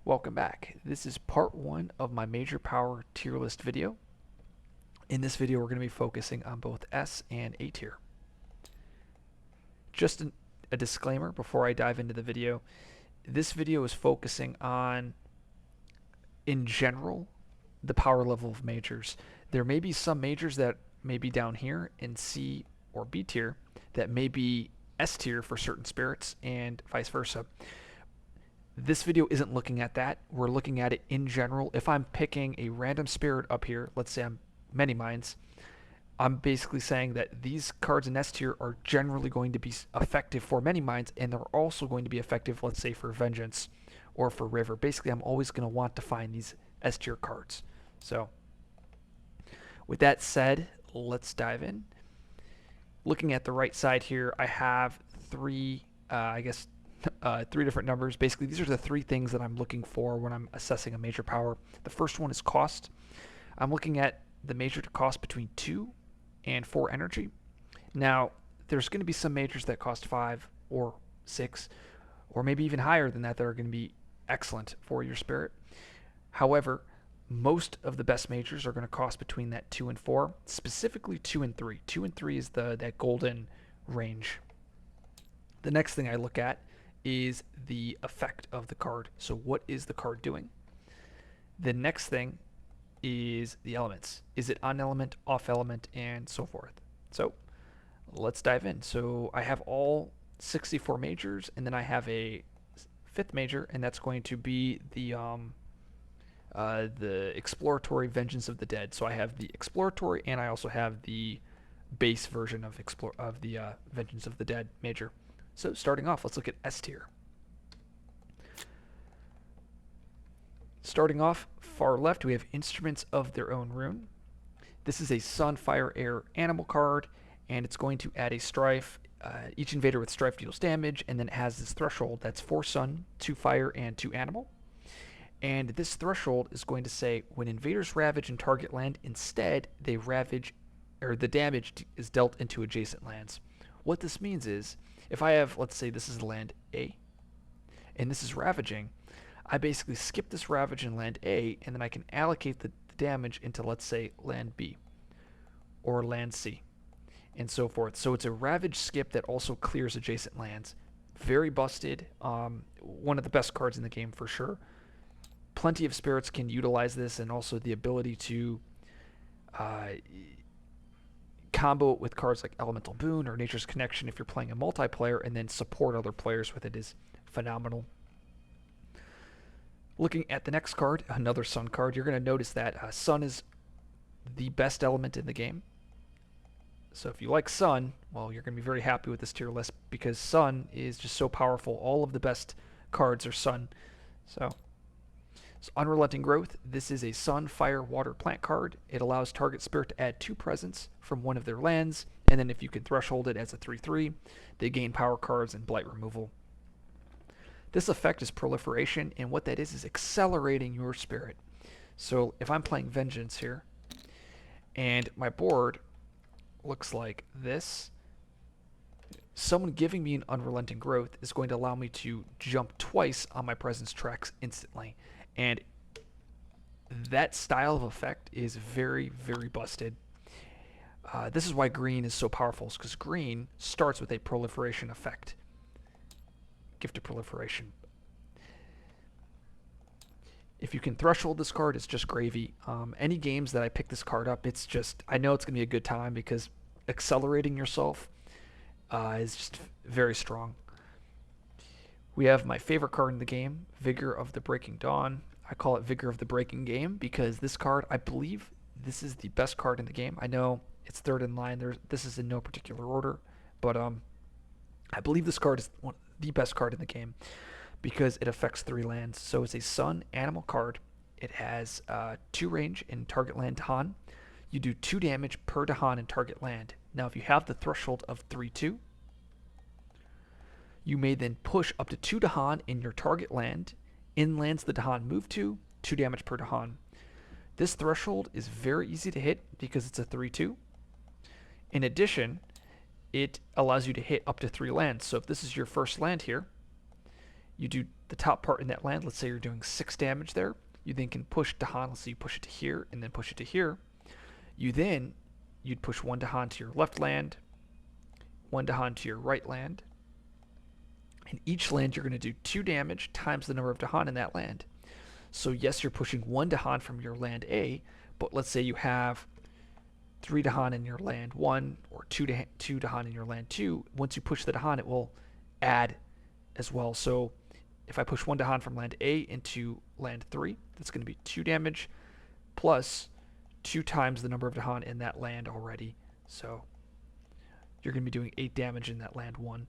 Welcome back. This is part one of my major power tier list video. In this video, we're going to be focusing on both S and A tier. Just a disclaimer before I dive into the video. This video is focusing on, in general, the power level of majors. There may be some majors that may be down here in C or B tier that may be S tier for certain spirits and vice versa. This video isn't looking at that. We're looking at it in general. If I'm picking a random spirit up here, let's say I'm Many Minds, I'm basically saying that these cards in S tier are generally going to be effective for Many Minds, and they're also going to be effective, let's say, for Vengeance or for River. Basically, I'm always going to want to find these S tier cards. So, with that said, let's dive in. Looking at the right side here, I have three different numbers. Basically, these are the three things that I'm looking for when I'm assessing a major power. The first one is cost. I'm looking at the major to cost between 2 and 4 energy. Now, there's going to be some majors that cost 5 or 6, or maybe even higher than that are going to be excellent for your spirit. However, most of the best majors are going to cost between that 2 and 4, specifically 2 and 3. 2 and 3 is that golden range. The next thing I look at is the effect of the card. So what is the card doing? The next thing is the elements. Is it on element, off element, and so forth. So let's dive in. So I have all 64 majors, and then I have a fifth major, and that's going to be the exploratory Vengeance of the Dead. So I have the exploratory, and I also have the base version of the Vengeance of the Dead major. So starting off, let's look at S tier. Starting off, far left, we have Instruments of Their Own Rune. This is a Sun, Fire, Air animal card, and it's going to add a Strife. Each invader with Strife deals damage, and then it has this threshold that's 4 Sun, 2 Fire, and 2 Animal. And this threshold is going to say, when invaders ravage and target land, instead they ravage, or the damage is dealt into adjacent lands. What this means is, if I have, let's say this is land A, and this is ravaging, I basically skip this ravage in land A, and then I can allocate the damage into, let's say, land B, or land C, and so forth. So it's a ravage skip that also clears adjacent lands. Very busted. One of the best cards in the game for sure. Plenty of spirits can utilize this, and also the ability to combo it with cards like Elemental Boon or Nature's Connection if you're playing a multiplayer, and then support other players with it is phenomenal. Looking at the next card, another Sun card, you're going to notice that Sun is the best element in the game. So if you like Sun, well, you're going to be very happy with this tier list because Sun is just so powerful. All of the best cards are Sun. So Unrelenting Growth, this is a Sun, Fire, Water, Plant card. It allows target spirit to add 2 presence from one of their lands, and then if you can threshold it as a 3/3, they gain power cards and blight removal. This effect is proliferation, and what that is accelerating your spirit. So if I'm playing Vengeance here, and my board looks like this, someone giving me an Unrelenting Growth is going to allow me to jump twice on my presence tracks instantly. And that style of effect is very, very busted. This is why green is so powerful, because green starts with a proliferation effect. Gift of Proliferation. If you can threshold this card, it's just gravy. Any games that I pick this card up, it's just, I know it's going to be a good time because accelerating yourself is just very strong. We have my favorite card in the game, Vigor of the Breaking Dawn. I call it Vigor of the Breaking Game because this card, I believe this is the best card in the game. I know it's third in line. This is in no particular order, but I believe this card is the best card in the game because it affects 3 lands. So it's a Sun animal card. It has 2 range in target land Dahan. You do 2 damage per Dahan in target land. Now if you have the threshold of 3/2, you may then push up to 2 Dahan in your target land. In lands the Dahan move to, 2 damage per Dahan. This threshold is very easy to hit because it's a 3/2. In addition, it allows you to hit up to 3 lands. So if this is your first land here, You do the top part in that land. Let's say you're doing 6 damage there. You then can push Dahan. Let's say you push it to here and then push it to here. You'd push 1 Dahan to your left land, 1 Dahan to your right land. In each land, you're going to do 2 damage times the number of Dahan in that land. So yes, you're pushing 1 Dahan from your land A, but let's say you have 3 Dahan in your land 1 or 2 Dahan in your land 2. Once you push the Dahan, it will add as well. So if I push 1 Dahan from land A into land 3, that's going to be 2 damage plus 2 times the number of Dahan in that land already. So you're going to be doing 8 damage in that land 1.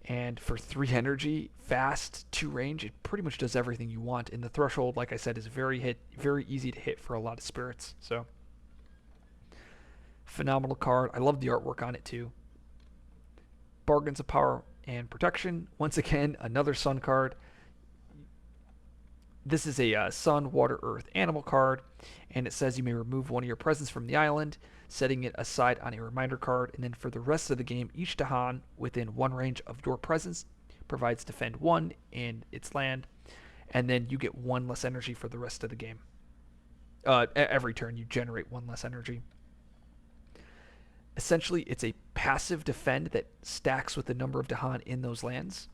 And for 3 energy, fast, 2 range, it pretty much does everything you want. And the threshold, like I said, is very easy to hit for a lot of spirits. So phenomenal card. I love the artwork on it too. Bargains of Power and Protection. Once again, another sun card. This is a sun, water, earth, animal card, and it says you may remove one of your presents from the island, setting it aside on a reminder card, and then for the rest of the game, each Dahan within 1 range of your presence provides defend 1 in its land, and then you get 1 less energy for the rest of the game. Every turn you generate 1 less energy. Essentially, it's a passive defend that stacks with the number of Dahan in those lands.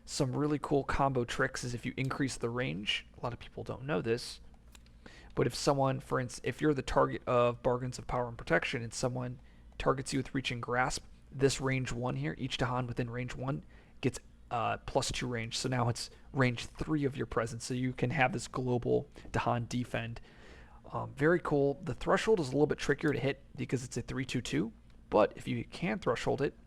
Some really cool combo tricks is if you increase the range. A lot of people don't know this, but if someone, for instance, if you're the target of Bargains of Power and Protection and someone targets you with Reach and Grasp, this range 1 here, each Dahan within range 1 gets +2 range. So now it's range 3 of your presence, so you can have this global Dahan defend. Very cool. The threshold is a little bit trickier to hit because it's a 3/2/2, but if you can threshold it,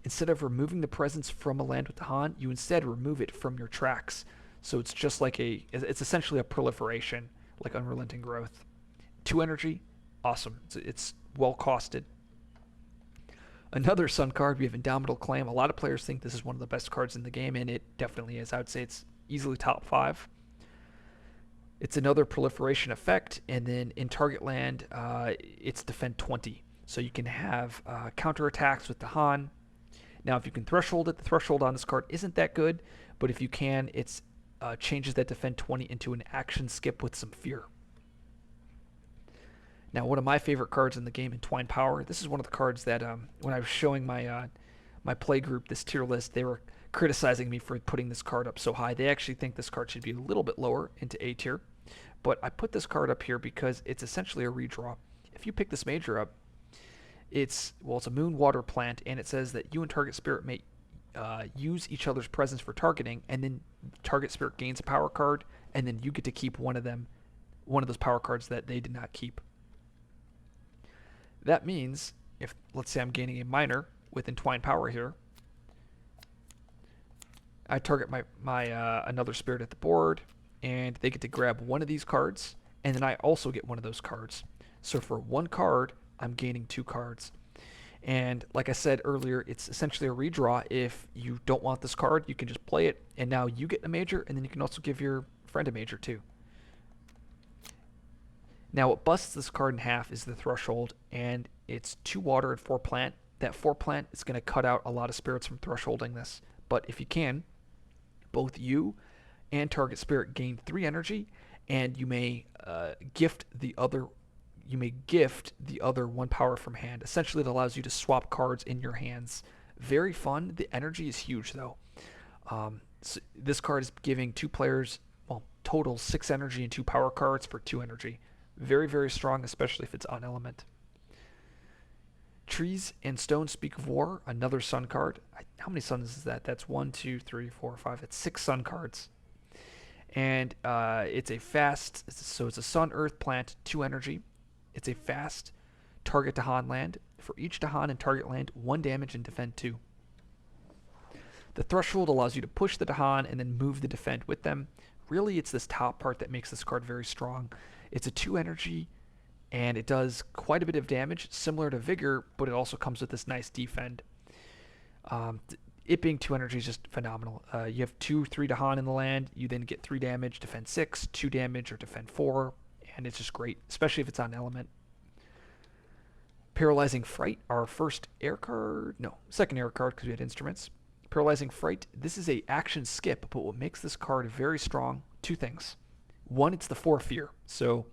instead of removing the presence from a land with Dahan, you instead remove it from your tracks. So it's just like it's essentially a proliferation, like Unrelenting Growth. 2 energy, awesome. It's well costed. Another sun card, we have Indomitable Claim. A lot of players think this is one of the best cards in the game, and it definitely is. I would say it's easily top 5. It's another proliferation effect, and then in target land, it's defend 20. So you can have counterattacks with Dahan. Now, if you can threshold it, the threshold on this card isn't that good, but if you can, it changes that defend 20 into an action skip with some fear. Now, one of my favorite cards in the game, Entwined Power. This is one of the cards that when I was showing my my play group this tier list, they were criticizing me for putting this card up so high. They actually think this card should be a little bit lower into A tier, but I put this card up here because it's essentially a redraw. If you pick this major up, it's a moon water plant, and it says that you and target spirit may use each other's presence for targeting, and then target spirit gains a power card, and then you get to keep one of those power cards that they did not keep. That means if, let's say I'm gaining a minor with Entwined Power here, I target my another spirit at the board, and they get to grab one of these cards, and then I also get one of those cards. So for 1 card, I'm gaining 2 cards. And like I said earlier, it's essentially a redraw. If you don't want this card, you can just play it, and now you get a major, and then you can also give your friend a major too. Now what busts this card in half is the threshold, and it's 2 water and 4 plant. That 4 plant is going to cut out a lot of spirits from thresholding this. But if you can, both you and target spirit gain 3 energy, and you may gift the other 1 power from hand. Essentially, it allows you to swap cards in your hands. Very fun. The energy is huge, though. So this card is giving 2 players, total 6 energy and 2 power cards for 2 energy. Very, very strong, especially if it's on element. Trees and Stones Speak of War, another sun card. How many suns is that? That's 1, 2, 3, 4, 5. It's 6 sun cards. And it's a fast, so it's a sun, earth, plant, 2 energy. It's a fast target Dahan land. For each Dahan and target land, 1 damage and defend 2. The threshold allows you to push the Dahan and then move the defend with them. Really, it's this top part that makes this card very strong. It's a 2 energy, and it does quite a bit of damage, similar to Vigor, but it also comes with this nice defend. It being 2 energy is just phenomenal. You have 2, 3 Dahan in the land. You then get 3 damage, defend 6, 2 damage, or defend 4. And it's just great, especially if it's on element. Paralyzing Fright, our second air card because we had instruments. Paralyzing Fright. This is a action skip, but what makes this card very strong, two things. One, it's the 4 fear. So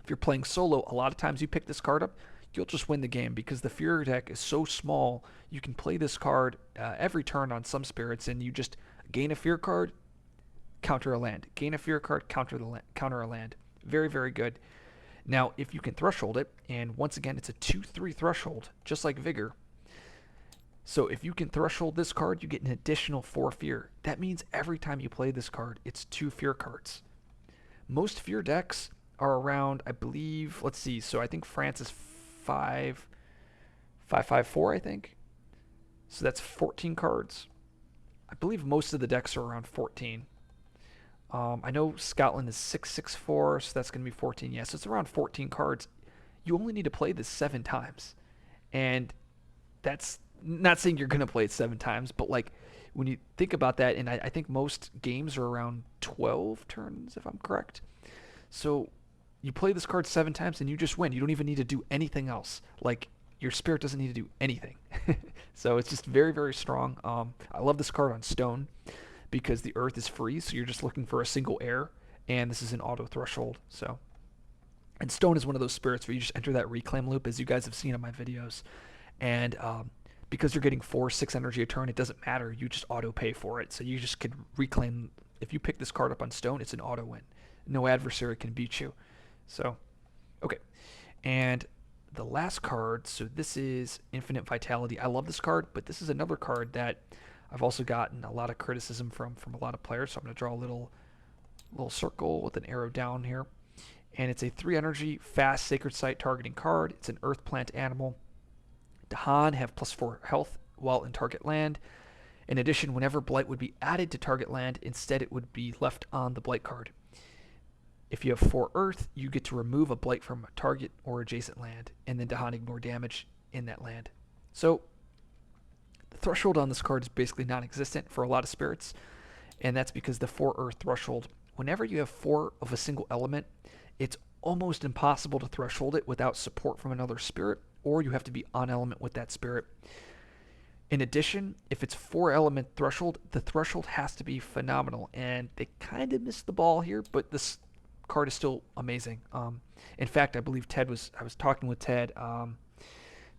if you're playing solo, a lot of times you pick this card up, you'll just win the game because the fear deck is so small. You can play this card every turn on some spirits, and you just gain a fear card, counter a land. Gain a fear card, counter a land. Very, very good. Now, if you can threshold it, and once again, it's a 2/3 threshold, just like Vigor. So if you can threshold this card, you get an additional 4 fear. That means every time you play this card, it's 2 fear cards. Most fear decks are around, I believe, let's see, so I think France is 554, I think. So that's 14 cards. I believe most of the decks are around 14. I know Scotland is 664, so that's going to be 14. Yeah, so it's around 14 cards. You only need to play this 7 times. And that's not saying you're going to play it 7 times, but like when you think about that, and I think most games are around 12 turns, if I'm correct. So you play this card 7 times and you just win. You don't even need to do anything else. Like, your spirit doesn't need to do anything. So it's just very, very strong. I love this card on Stone because the earth is free, so you're just looking for a single air, and this is an auto threshold. So, and Stone is one of those spirits where you just enter that reclaim loop, as you guys have seen in my videos, and because you're getting 4-6 energy a turn, it doesn't matter. You just auto pay for it, so you just could reclaim. If you pick this card up on Stone, it's an auto win. No adversary can beat you. So, okay, and the last card, so this is Infinite Vitality. I love this card, but this is another card that I've also gotten a lot of criticism from a lot of players. So I'm going to draw a little circle with an arrow down here. And it's a 3 energy, fast Sacred Site targeting card. It's an earth plant animal. Dahan have +4 health while in target land. In addition, whenever Blight would be added to target land, instead it would be left on the Blight card. If you have 4 earth, you get to remove a Blight from a target or adjacent land, and then Dahan ignore damage in that land. So the threshold on this card is basically non-existent for a lot of spirits, and that's because the 4 earth threshold, whenever you have 4 of a single element, it's almost impossible to threshold it without support from another spirit, or you have to be on element with that spirit. In addition, if it's 4 element threshold, the threshold has to be phenomenal, and they kind of missed the ball here, but this card is still amazing. In fact, I believe I was talking with Ted, I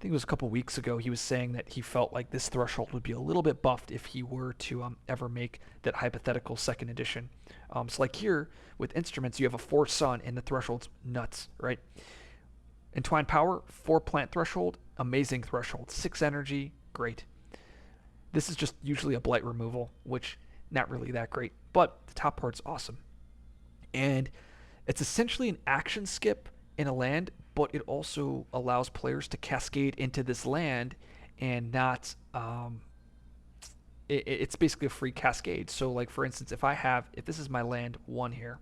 think it was a couple weeks ago. He was saying that he felt like this threshold would be a little bit buffed if he were to ever make that hypothetical 2nd edition. So like here with instruments, you have a 4 sun and the threshold's nuts, right? Entwined Power, 4 plant threshold, amazing threshold. 6 energy, great. This is just usually a blight removal, which not really that great, but the top part's awesome. And it's essentially an action skip in a land, but it also allows players to cascade into this land and not, it's basically a free cascade. So like for instance, if this is my land 1 here,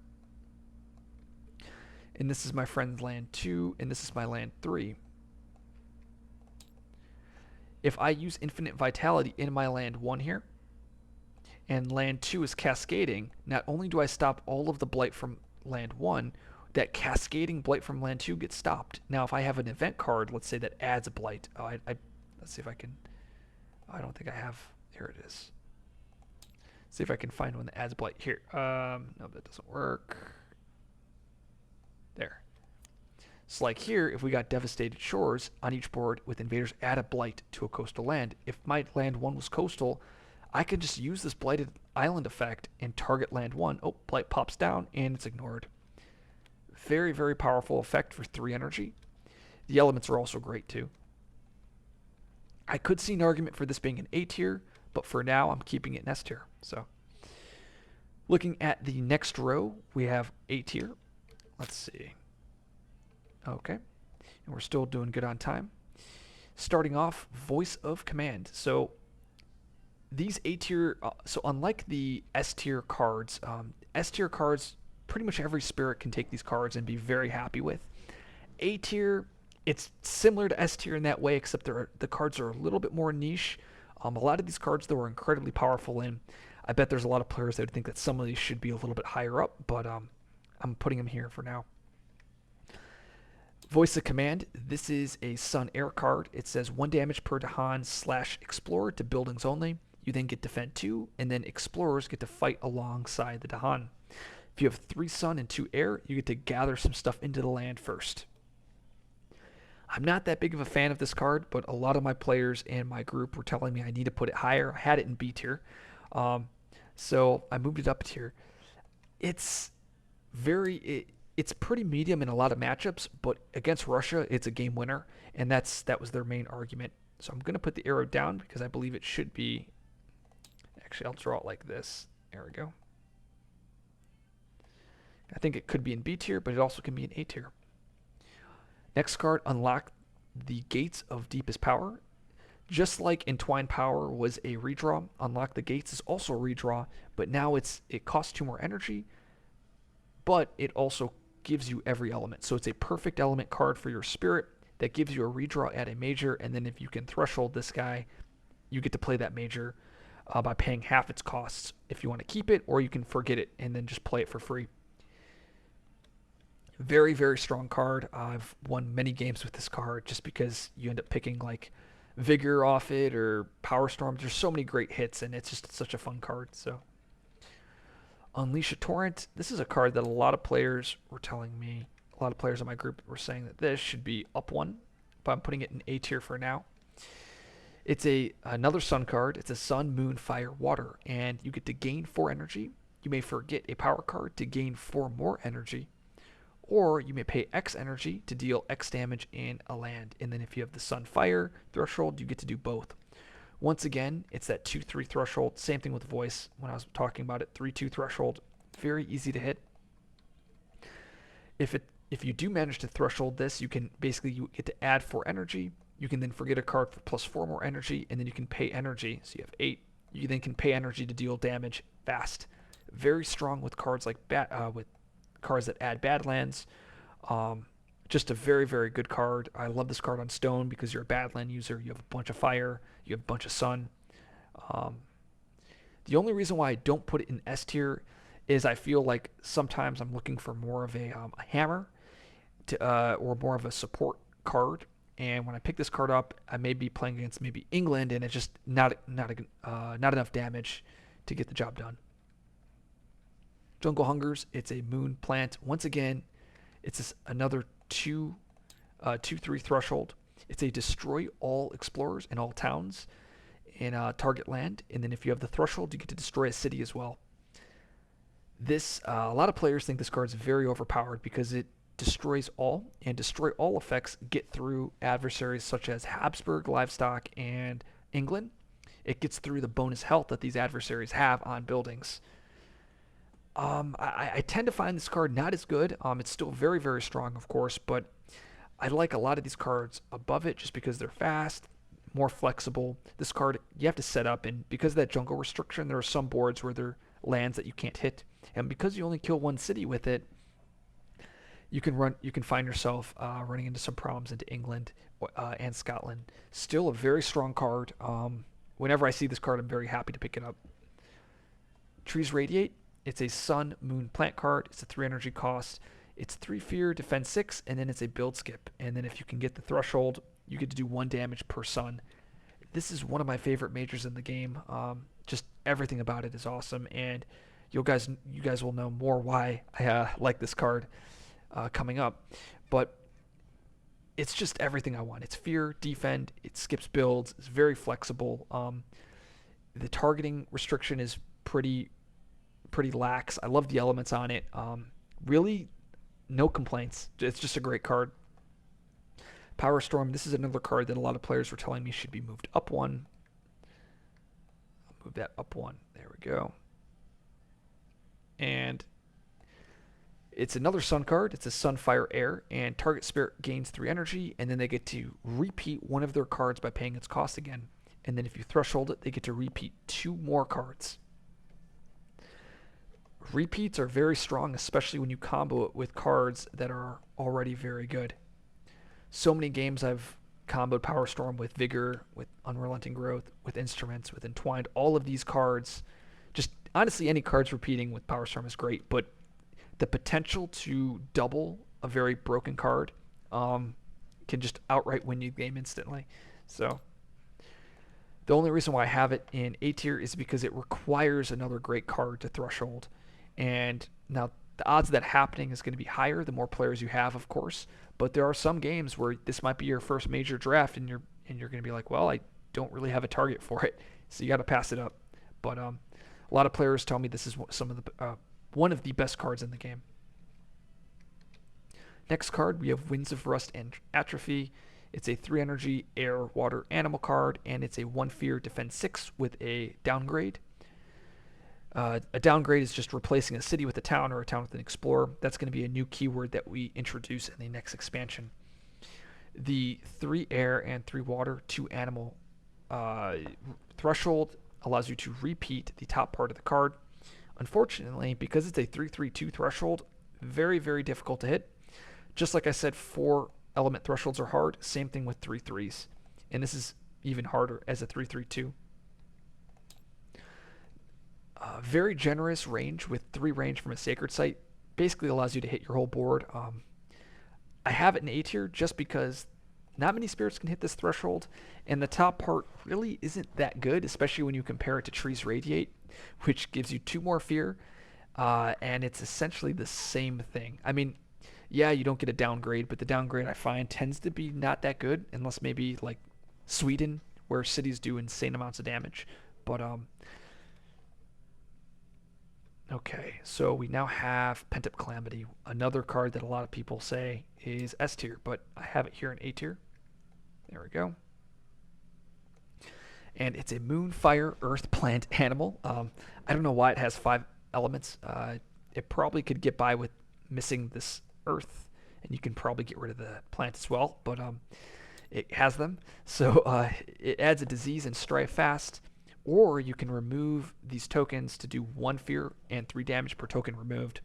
and this is my friend's land 2, and this is my land 3, if I use Infinite Vitality in my land 1 here, and land 2 is cascading, not only do I stop all of the blight from land 1, that cascading blight from land 2 gets stopped. Now if I have an event card, let's say that adds a blight, let's see if I can, I don't think I have, here it is. See if I can find one that adds blight here. No, that doesn't work. There. So like here, if we got Devastated Shores on each board with invaders, add a blight to a coastal land. If my land 1 was coastal, I could just use this blighted island effect and target land 1. Oh, blight pops down and it's ignored. Very, very powerful effect for 3 energy. The elements are also great too. I could see an argument for this being an A tier, but for now I'm keeping it in S tier. So looking at the next row, we have A tier. Let's see. Okay. And we're still doing good on time. Starting off, Voice of Command. So these A tier, so unlike the S tier cards, S tier cards, pretty much every spirit can take these cards and be very happy with. A tier, it's similar to S tier in that way, except the cards are a little bit more niche. A lot of these cards, though, are incredibly powerful, and I bet there's a lot of players that would think that some of these should be a little bit higher up, but I'm putting them here for now. Voice of Command, this is a Sun Air card. It says 1 damage per Dahan /Explorer to buildings only. You then get Defend 2, and then Explorers get to fight alongside the Dahan. If you have 3 Sun and 2 Air, you get to gather some stuff into the land first. I'm not that big of a fan of this card, but a lot of my players and my group were telling me I need to put it higher. I had it in B tier, so I moved it up a tier. It's it's pretty medium in a lot of matchups, but against Russia, it's a game winner, and that was their main argument. So I'm gonna put the arrow down because I believe it should be. Actually, I'll draw it like this. There we go. I think it could be in B tier, but it also can be in A tier. Next card, Unlock the Gates of Deepest Power. Just like Entwined Power was a redraw, Unlock the Gates is also a redraw, but now it costs 2 more energy, but it also gives you every element. So it's a perfect element card for your spirit that gives you a redraw at a major, and then if you can threshold this guy, you get to play that major by paying half its costs if you want to keep it, or you can forget it and then just play it for free. Very, very strong card. I've won many games with this card just because you end up picking like Vigor off it or Power Storm. There's so many great hits, and it's just such a fun card. So, Unleash a Torrent. This is a card that a lot of players were telling me, a lot of players in my group were saying that this should be up 1, but I'm putting it in A tier for now. It's another Sun card. It's a Sun, Moon, Fire, Water, and you get to gain 4 energy. You may forget a power card to gain 4 more energy, or you may pay X energy to deal X damage in a land. And then if you have the Sun Fire threshold, you get to do both. Once again, it's that 2/3 threshold. Same thing with Voice when I was talking about it. 3/2 threshold. Very easy to hit. If you do manage to threshold this, you get to add 4 energy. You can then forget a card for plus 4 more energy, and then you can pay energy. So you have 8. You then can pay energy to deal damage fast. Very strong with cards like cards that add Badlands. Just a very, very good card. I love this card on Stone because you're a Badland user. You have a bunch of Fire. You have a bunch of Sun. The only reason why I don't put it in S tier is I feel like sometimes I'm looking for more of a hammer or more of a support card. And when I pick this card up, I may be playing against maybe England, and it's just not enough damage to get the job done. Jungle Hungers, it's a moon plant. Once again, it's another 2/3 threshold. It's a destroy all explorers and all towns in target land, and then if you have the threshold, you get to destroy a city as well. This a lot of players think this card is very overpowered because it destroys all, and destroy all effects get through adversaries such as Habsburg, Livestock, and England. It gets through the bonus health that these adversaries have on buildings. I tend to find this card not as good. It's still very, very strong, of course, but I like a lot of these cards above it just because they're fast, more flexible. This card, you have to set up, and because of that jungle restriction, there are some boards where there are lands that you can't hit. And because you only kill 1 city with it, you can find yourself running into some problems into England and Scotland. Still a very strong card. Whenever I see this card, I'm very happy to pick it up. Trees Radiate. It's a Sun, Moon, Plant card. It's a 3 energy cost. It's 3 fear, defend 6, and then it's a build skip. And then if you can get the threshold, you get to do 1 damage per Sun. This is one of my favorite majors in the game. Just everything about it is awesome, and you guys will know more why I like this card coming up. But it's just everything I want. It's fear, defend, it skips builds, it's very flexible. The targeting restriction is pretty lax. I love the elements on it. Really, no complaints. It's just a great card. Power Storm. This is another card that a lot of players were telling me should be moved up 1. I'll move that up 1. There we go. And it's another Sun card. It's a Sun, Fire, Air, and target spirit gains 3 energy, and then they get to repeat one of their cards by paying its cost again. And then if you threshold it, they get to repeat 2 more cards. Repeats are very strong, especially when you combo it with cards that are already very good. So many games I've comboed Power Storm with Vigor, with Unrelenting Growth, with Instruments, with Entwined. All of these cards, just honestly any cards repeating with Power Storm is great, but the potential to double a very broken card can just outright win you the game instantly. So The only reason why I have it in A tier is because it requires another great card to threshold. And now the odds of that happening is going to be higher the more players you have, of course. But there are some games where this might be your first major draft, and you're going to be like, well, I don't really have a target for it, so you got to pass it up. But a lot of players tell me this is one of the best cards in the game. Next card, we have Winds of Rust and Atrophy. It's a 3 energy air water animal card, and it's a 1 fear defend 6 with a downgrade. A downgrade is just replacing a city with a town or a town with an explorer. That's going to be a new keyword that we introduce in the next expansion. The 3 air and 3 water, 2 animal threshold allows you to repeat the top part of the card. Unfortunately, because it's a 3/3/2 threshold, very, very difficult to hit. Just like I said, 4 element thresholds are hard. Same thing with 3/3s. And this is even harder as a 3/3/2. Very generous range with 3 range from a sacred site. Basically allows you to hit your whole board. I have it in A tier just because not many spirits can hit this threshold, and the top part really isn't that good, especially when you compare it to Trees Radiate, which gives you 2 more fear, and it's essentially the same thing. I mean, yeah, you don't get a downgrade, but the downgrade I find tends to be not that good, unless maybe like Sweden, where cities do insane amounts of damage. But okay, so we now have Pent Up Calamity, another card that a lot of people say is S tier, but I have it here in A tier. There we go. And it's a moon, fire, earth, plant, animal. I don't know why it has 5 elements. It probably could get by with missing this earth, and you can probably get rid of the plant as well, but it has them. So it adds a disease and strive fast, or you can remove these tokens to do 1 fear and 3 damage per token removed.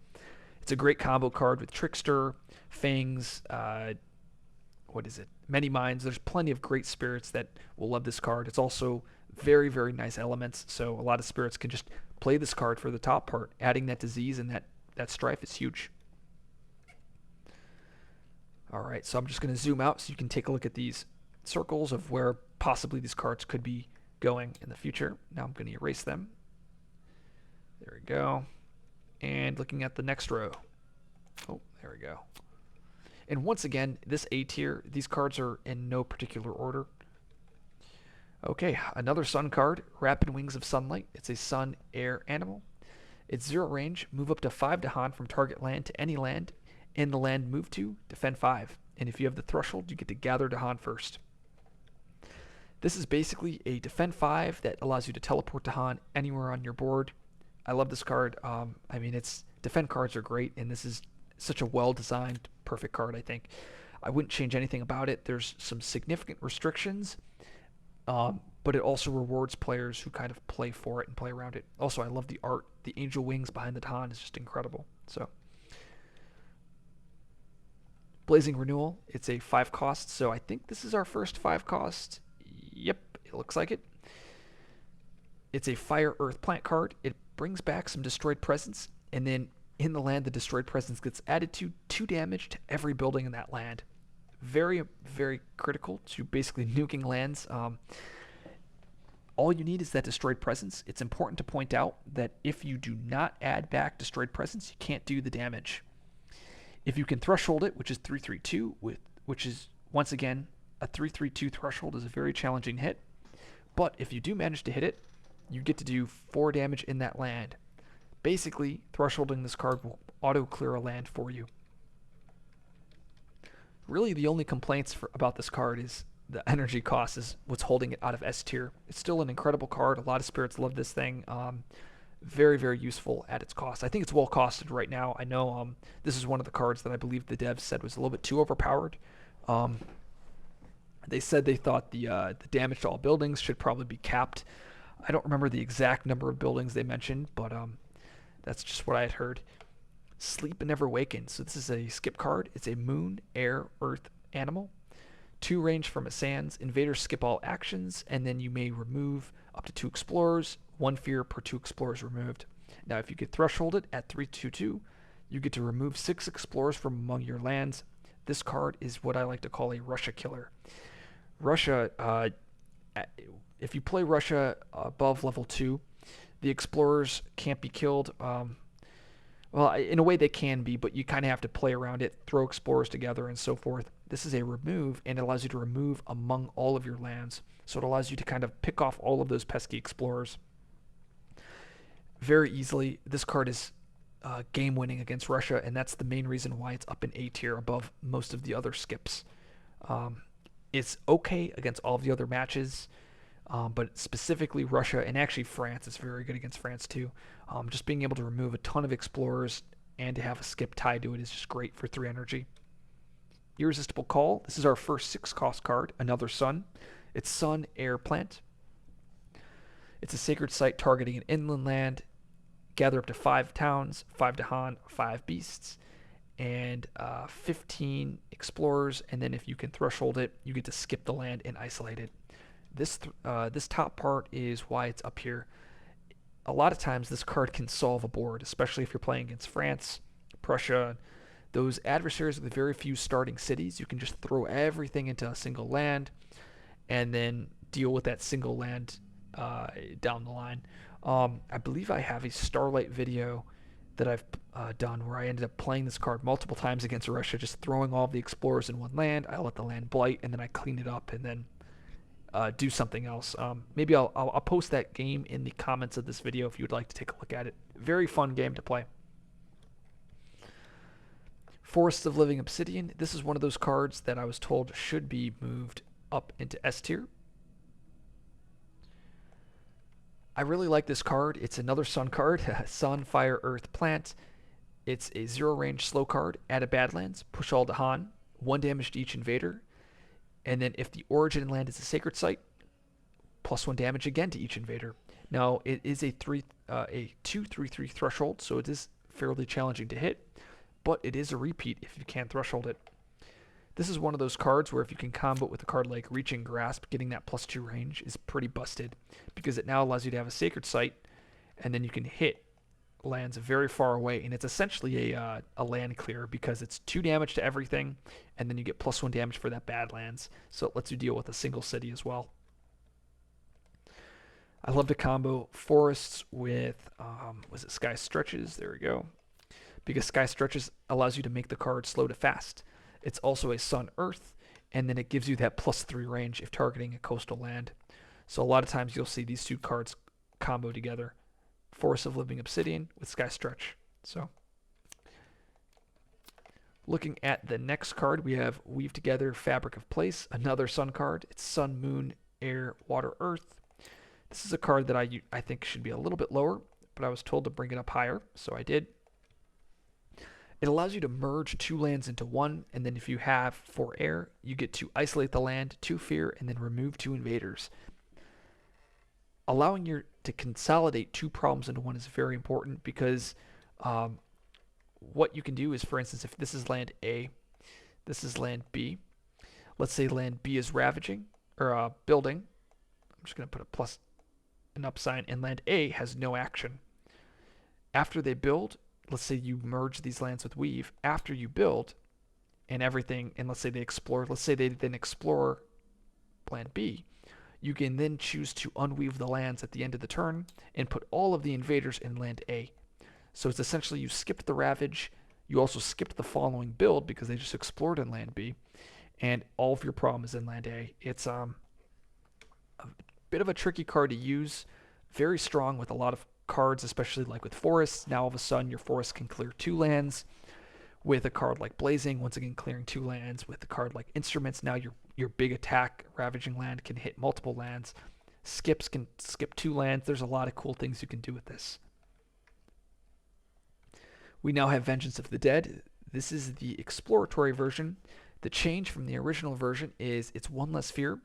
It's a great combo card with Trickster, Fangs, Many Minds. There's plenty of great spirits that will love this card. It's also very, very nice elements, so a lot of spirits can just play this card for the top part. Adding that disease and that strife is huge. Alright, so I'm just going to zoom out so you can take a look at these circles of where possibly these cards could be going in the future. Now I'm going to erase them. There we go. And looking at the next row. Oh, there we go. And once again, this A tier, these cards are in no particular order. Okay, another sun card, Rapid Wings of Sunlight. It's a sun air animal. It's 0 range, move up to 5 Dahan from target land to any land in the land move to, defend 5. And if you have the threshold, you get to gather Dahan first. This is basically a defend 5 that allows you to teleport Dahan anywhere on your board. I love this card. I mean, defend cards are great, and this is such a well-designed, perfect card, I think. I wouldn't change anything about it. There's some significant restrictions, but it also rewards players who kind of play for it and play around it. Also, I love the art. The angel wings behind the Dahan is just incredible. So, Blazing Renewal. It's a 5 cost, so I think this is our first 5 cost. Yep, it looks like it. It's a Fire, Earth, Plant card. It brings back some Destroyed Presence, and then in the land, the Destroyed Presence gets added to 2 damage to every building in that land. Very, very critical to basically nuking lands. All you need is that Destroyed Presence. It's important to point out that if you do not add back Destroyed Presence, you can't do the damage. If you can threshold it, which is 3/3/2, which is, once again, a 3/3/2 threshold is a very challenging hit. But if you do manage to hit it, you get to do 4 damage in that land. Basically, thresholding this card will auto-clear a land for you. Really, the only complaints about this card is the energy cost is what's holding it out of S tier. It's still an incredible card. A lot of spirits love this thing. Very, very useful at its cost. I think it's well costed right now. I know this is one of the cards that I believe the devs said was a little bit too overpowered. They said they thought the damage to all buildings should probably be capped. I don't remember the exact number of buildings they mentioned, but that's just what I had heard. Sleep and Never Waken. So this is a skip card. It's a moon, air, earth animal. 2 range from its sands. Invaders skip all actions, and then you may remove up to 2 explorers. 1 fear per 2 explorers removed. Now, if you get thresholded at 3/2/2, you get to remove 6 explorers from among your lands. This card is what I like to call a Russia killer. Russia, if you play Russia above level 2, the explorers can't be killed. Well, in a way they can be, but you kind of have to play around it, throw explorers together, and so forth. This is a remove, and it allows you to remove among all of your lands. So it allows you to kind of pick off all of those pesky explorers very easily. This card is game winning against Russia, and that's the main reason why it's up in A tier above most of the other skips. Um, it's okay against all of the other matches, but specifically Russia and actually France is very good against France too. Just being able to remove a ton of explorers and to have a skip tied to it is just great for 3 energy. Irresistible Call. This is our first 6 cost card, another Sun. It's Sun, Air, Plant. It's a sacred site targeting an inland land. Gather up to 5 towns, 5 Dahan, 5 beasts, and 15 explorers. And then if you can threshold it, you get to skip the land and isolate it. This top part is why it's up here. A lot of times this card can solve a board, especially if you're playing against France, Prussia, those adversaries with very few starting cities. You can just throw everything into a single land and then deal with that single land down the line. I believe I have a Starlight video that I've done where I ended up playing this card multiple times against Russia, just throwing all of the explorers in one land. I let the land blight, and then I clean it up and then do something else. Maybe I'll post that game in the comments of this video if you would like to take a look at it. Very fun game to play. Forests of Living Obsidian. This is one of those cards that I was told should be moved up into S tier. I really like this card. It's another Sun card. Sun, Fire, Earth, Plant. It's a 0 range slow card. Add a Badlands. Push all Dahan. 1 damage to each invader. And then if the origin land is a sacred site, +1 damage again to each invader. Now it is a 2/3/3 threshold, so it is fairly challenging to hit, but it is a repeat if you can threshold it. This is one of those cards where if you can combo it with a card like Reaching Grasp, getting that +2 range is pretty busted, because it now allows you to have a sacred site, and then you can hit lands very far away, and it's essentially a land clear because it's 2 damage to everything, and then you get +1 damage for that Badlands, so it lets you deal with a single city as well. I love to combo forests with, was it Sky Stretches? There we go. Because Sky Stretches allows you to make the card slow to fast. It's also a Sun Earth, and then it gives you that +3 range if targeting a coastal land. So a lot of times you'll see these 2 cards combo together. Forest of Living Obsidian with Sky Stretch. So looking at the next card, we have Weave Together Fabric of Place, another Sun card. It's Sun, Moon, Air, Water, Earth. This is a card that I think should be a little bit lower, but I was told to bring it up higher, so I did. It allows you to merge 2 lands into one, and then if you have 4 air, you get to isolate the land, 2 fear, and then remove 2 invaders. Allowing you to consolidate 2 problems into one is very important, because what you can do is, for instance, if this is land A, this is land B. Let's say land B is ravaging or building. I'm just going to put an up sign, and land A has no action. After they build, let's say you merge these lands with Weave. After you build and everything, and let's say they explore, let's say they then explore land B, you can then choose to unweave the lands at the end of the turn and put all of the invaders in land A. So it's essentially you skipped the Ravage, you also skipped the following build because they just explored in land B, and all of your problem is in land A. It's a bit of a tricky card to use, very strong with a lot of cards, especially like with forests. Now all of a sudden your forest can clear 2 lands. With a card like Blazing, once again clearing 2 lands. With a card like Instruments, now your big attack Ravaging land can hit multiple lands. Skips can skip 2 lands. There's a lot of cool things you can do with this. We now have Vengeance of the Dead. This is the exploratory version. The change from the original version is it's 1 less fear,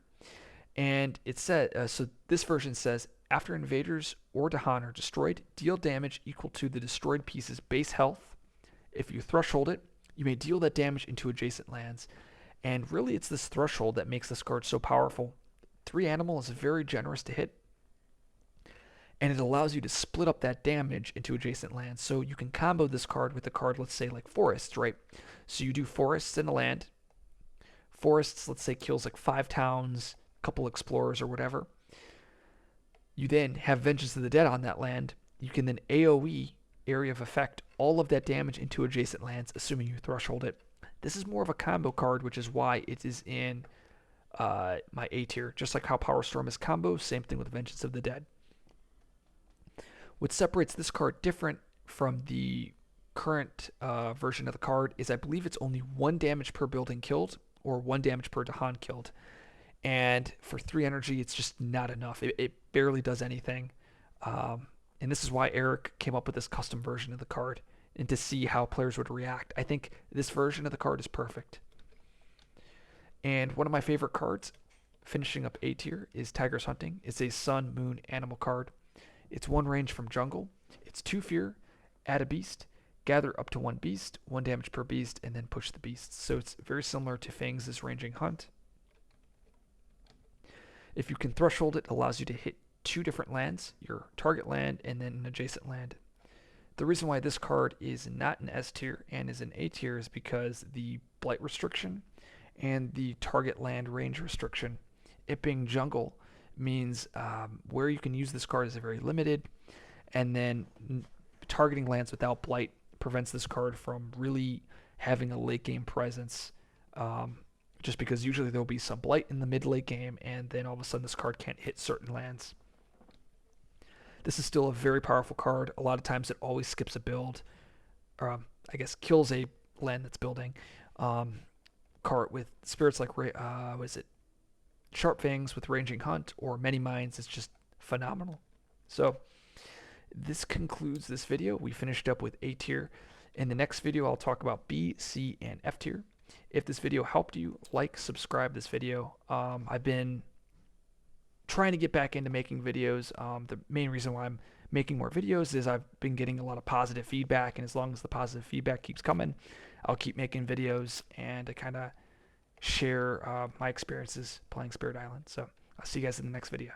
and it said so this version says, after invaders or Dahan are destroyed, deal damage equal to the destroyed piece's base health. If you threshold it, you may deal that damage into adjacent lands. And really, it's this threshold that makes this card so powerful. 3 animal is very generous to hit, and it allows you to split up that damage into adjacent lands. So you can combo this card with a card, let's say, like Forests, right? So you do Forests in a land. Forests, let's say, kills like 5 towns, a couple explorers or whatever. You then have Vengeance of the Dead on that land. You can then AoE, Area of Effect, all of that damage into adjacent lands, assuming you threshold it. This is more of a combo card, which is why it is in my A tier. Just like how Power Storm is combo, same thing with Vengeance of the Dead. What separates this card different from the current version of the card is I believe it's only 1 damage per building killed or 1 damage per Dahan killed. And for 3 energy, it's just not enough. It barely does anything. And this is why Eric came up with this custom version of the card, and to see how players would react. I think this version of the card is perfect. And one of my favorite cards, finishing up A tier, is Tiger's Hunting. It's a Sun, Moon, Animal card. It's 1 range from Jungle. It's 2 fear, add a beast, gather up to 1 beast, 1 damage per beast, and then push the beasts. So it's very similar to Fang's Ranging Hunt. If you can threshold it, allows you to hit 2 different lands, your target land and then an adjacent land. The reason why this card is not an S tier and is an A tier is because the blight restriction and the target land range restriction. It being jungle means where you can use this card is very limited, and then targeting lands without blight prevents this card from really having a late game presence. Just because usually there'll be some blight in the mid late game, and then all of a sudden this card can't hit certain lands. This is still a very powerful card. A lot of times it always skips a build, or I guess kills a land that's building. Card with spirits like what is it? Sharp Fangs with Ranging Hunt or Many Minds is just phenomenal. So this concludes this video. We finished up with A tier. In the next video, I'll talk about B, C, and F tier. If this video helped you, like, subscribe this video. I've been trying to get back into making videos. The main reason why I'm making more videos is I've been getting a lot of positive feedback, and as long as the positive feedback keeps coming, I'll keep making videos and to kind of share my experiences playing Spirit Island. So I'll see you guys in the next video.